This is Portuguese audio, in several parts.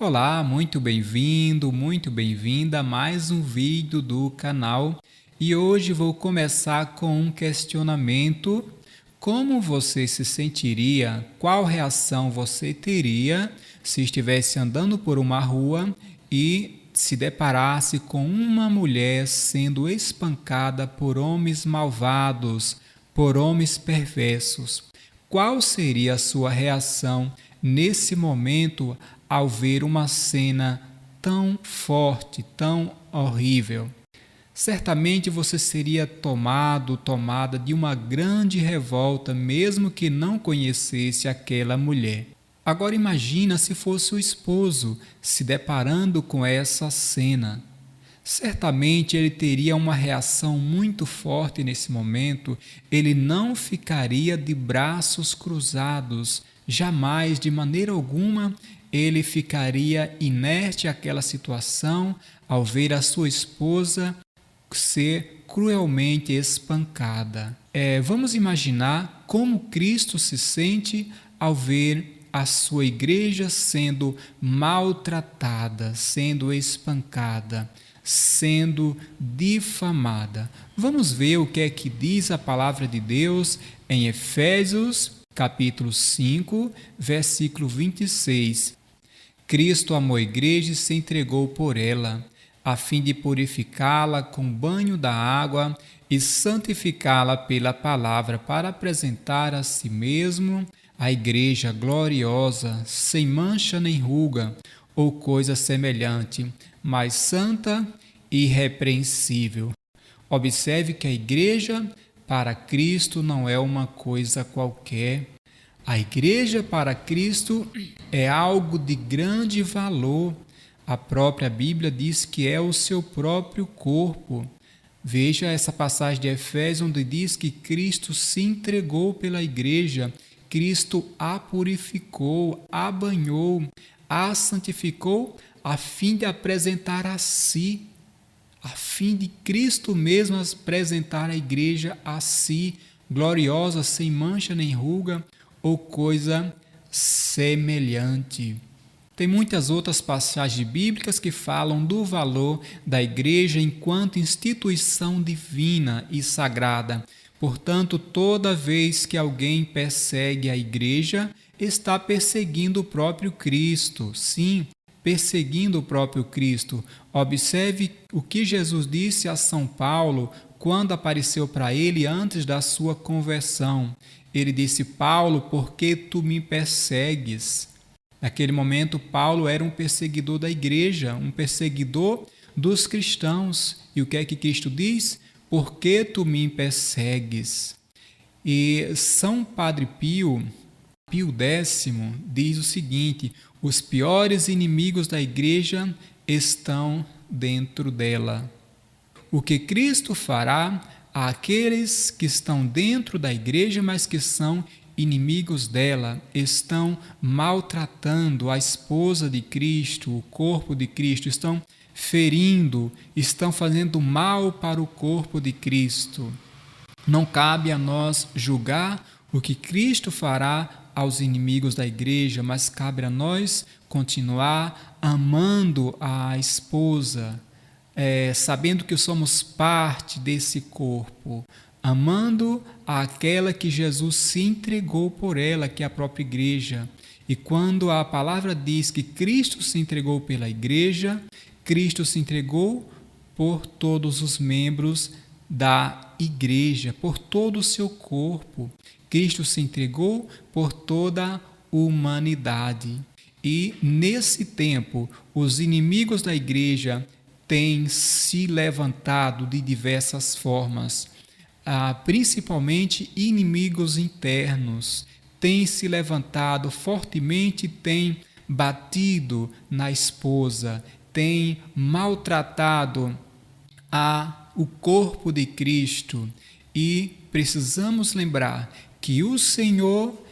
Olá, muito bem-vindo, muito bem-vinda a mais um vídeo do canal. E hoje vou começar com um questionamento. Como você se sentiria? Qual reação você teria se estivesse andando por uma rua e se deparasse com uma mulher sendo espancada por homens malvados, por homens perversos? Qual seria a sua reação nesse momento ao ver uma cena tão forte, tão horrível? Certamente você seria tomada de uma grande revolta, mesmo que não conhecesse aquela mulher. Agora imagina se fosse o esposo se deparando com essa cena. Certamente ele teria uma reação muito forte nesse momento, ele não ficaria de braços cruzados, jamais, de maneira alguma, ele ficaria inerte àquela situação ao ver a sua esposa ser cruelmente espancada. Vamos imaginar como Cristo se sente ao ver a sua igreja sendo maltratada, sendo espancada, sendo difamada. Vamos ver o que é que diz a palavra de Deus em Efésios, capítulo 5, versículo 26. Cristo amou a igreja e se entregou por ela, a fim de purificá-la com banho da água e santificá-la pela palavra, para apresentar a si mesmo a igreja gloriosa, sem mancha nem ruga, ou coisa semelhante, mas santa e irrepreensível. Observe que a igreja para Cristo não é uma coisa qualquer. A igreja para Cristo é algo de grande valor. A própria Bíblia diz que é o seu próprio corpo. Veja essa passagem de Efésios, onde diz que Cristo se entregou pela igreja, Cristo a purificou, a banhou, a santificou, a fim de apresentar a si, a fim de Cristo mesmo apresentar a igreja a si, gloriosa, sem mancha nem ruga, ou coisa semelhante. Tem muitas outras passagens bíblicas que falam do valor da igreja enquanto instituição divina e sagrada. Portanto, toda vez que alguém persegue a igreja, está perseguindo o próprio Cristo. Sim, perseguindo o próprio Cristo. Observe o que Jesus disse a São Paulo quando apareceu para ele antes da sua conversão. Ele disse: Paulo, por que tu me persegues? Naquele momento, Paulo era um perseguidor da igreja, um perseguidor dos cristãos. E o que é que Cristo diz? Por que tu me persegues? E São Padre Pio X, diz o seguinte: os piores inimigos da igreja estão dentro dela. O que Cristo fará àqueles que estão dentro da igreja, mas que são inimigos dela, estão maltratando a esposa de Cristo, o corpo de Cristo, estão ferindo, estão fazendo mal para o corpo de Cristo. Não cabe a nós julgar o que Cristo fará aos inimigos da igreja, mas cabe a nós continuar amando a esposa, sabendo que somos parte desse corpo, amando aquela que Jesus se entregou por ela, que é a própria igreja. E quando a palavra diz que Cristo se entregou pela igreja, Cristo se entregou por todos os membros da igreja, por todo o seu corpo. Cristo se entregou por toda a humanidade. E nesse tempo, os inimigos da igreja têm se levantado de diversas formas, principalmente inimigos internos, têm se levantado fortemente, têm batido na esposa, têm maltratado o corpo de Cristo. E precisamos lembrar que o Senhor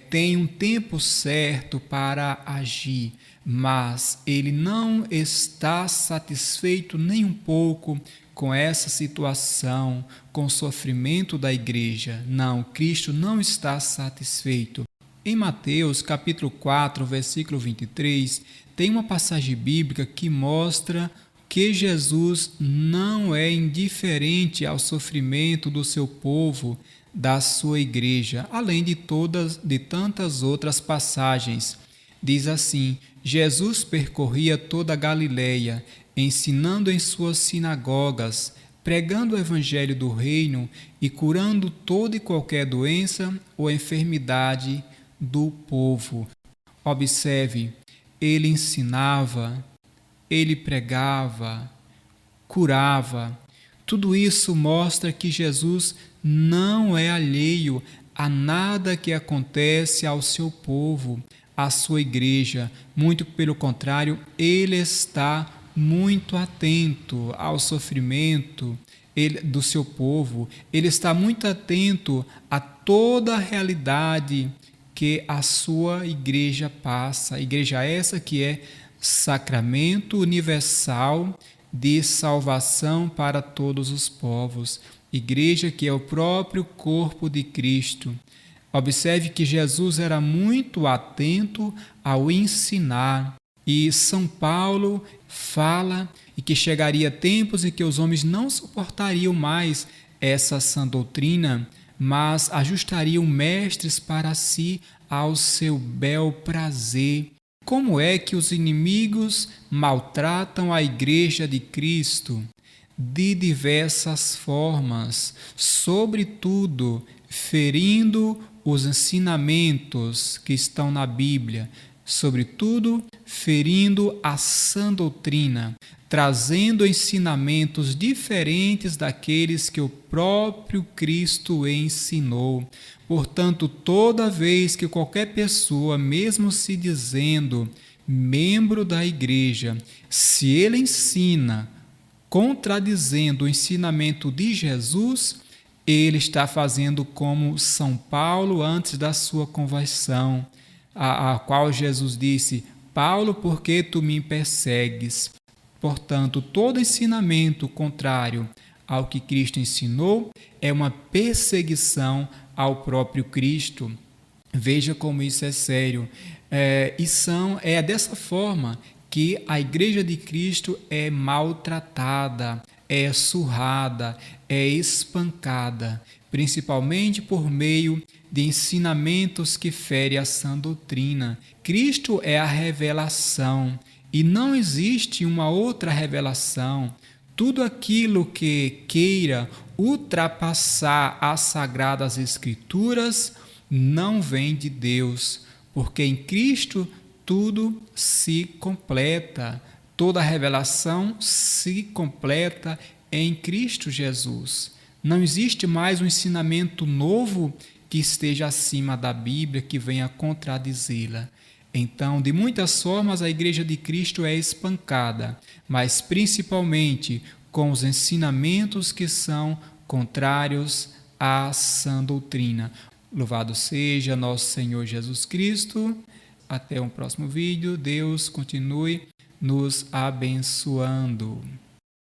tem um tempo certo para agir, mas Ele não está satisfeito nem um pouco com essa situação, com o sofrimento da igreja. Não, Cristo não está satisfeito. Em Mateus, capítulo 4, versículo 23, tem uma passagem bíblica que mostra que Jesus não é indiferente ao sofrimento do seu povo, da sua igreja, além de tantas outras passagens. Diz assim: Jesus percorria toda a Galileia, ensinando em suas sinagogas, pregando o evangelho do reino e curando toda e qualquer doença ou enfermidade do povo. Observe, ele ensinava, ele pregava, curava. Tudo isso mostra que Jesus não é alheio a nada que acontece ao seu povo, à sua igreja. Muito pelo contrário, ele está muito atento ao sofrimento do seu povo. Ele está muito atento a toda a realidade que a sua igreja passa. Igreja essa que é sacramento universal de salvação para todos os povos. Igreja que é o próprio corpo de Cristo. Observe que Jesus era muito atento ao ensinar. E São Paulo fala e que chegaria tempos em que os homens não suportariam mais essa sã doutrina, mas ajustariam mestres para si ao seu bel prazer. Como é que os inimigos maltratam a Igreja de Cristo? De diversas formas, sobretudo ferindo os ensinamentos que estão na Bíblia, sobretudo ferindo a sã doutrina, trazendo ensinamentos diferentes daqueles que o próprio Cristo ensinou. Portanto, toda vez que qualquer pessoa, mesmo se dizendo membro da igreja, se ele ensina contradizendo o ensinamento de Jesus, ele está fazendo como São Paulo antes da sua conversão, a qual Jesus disse: Paulo, por que tu me persegues? Portanto, todo ensinamento contrário ao que Cristo ensinou é uma perseguição ao próprio Cristo. Veja como isso é sério. É dessa forma que a Igreja de Cristo é maltratada, é surrada, é espancada, principalmente por meio de ensinamentos que ferem a sã doutrina. Cristo é a revelação e não existe uma outra revelação. Tudo aquilo que queira ultrapassar as sagradas Escrituras não vem de Deus, porque em Cristo tudo se completa, toda a revelação se completa em Cristo Jesus. Não existe mais um ensinamento novo que esteja acima da Bíblia, que venha contradizê-la. Então, de muitas formas, a Igreja de Cristo é espancada, mas principalmente com os ensinamentos que são contrários à sã doutrina. Louvado seja nosso Senhor Jesus Cristo. Até um próximo vídeo. Deus continue nos abençoando.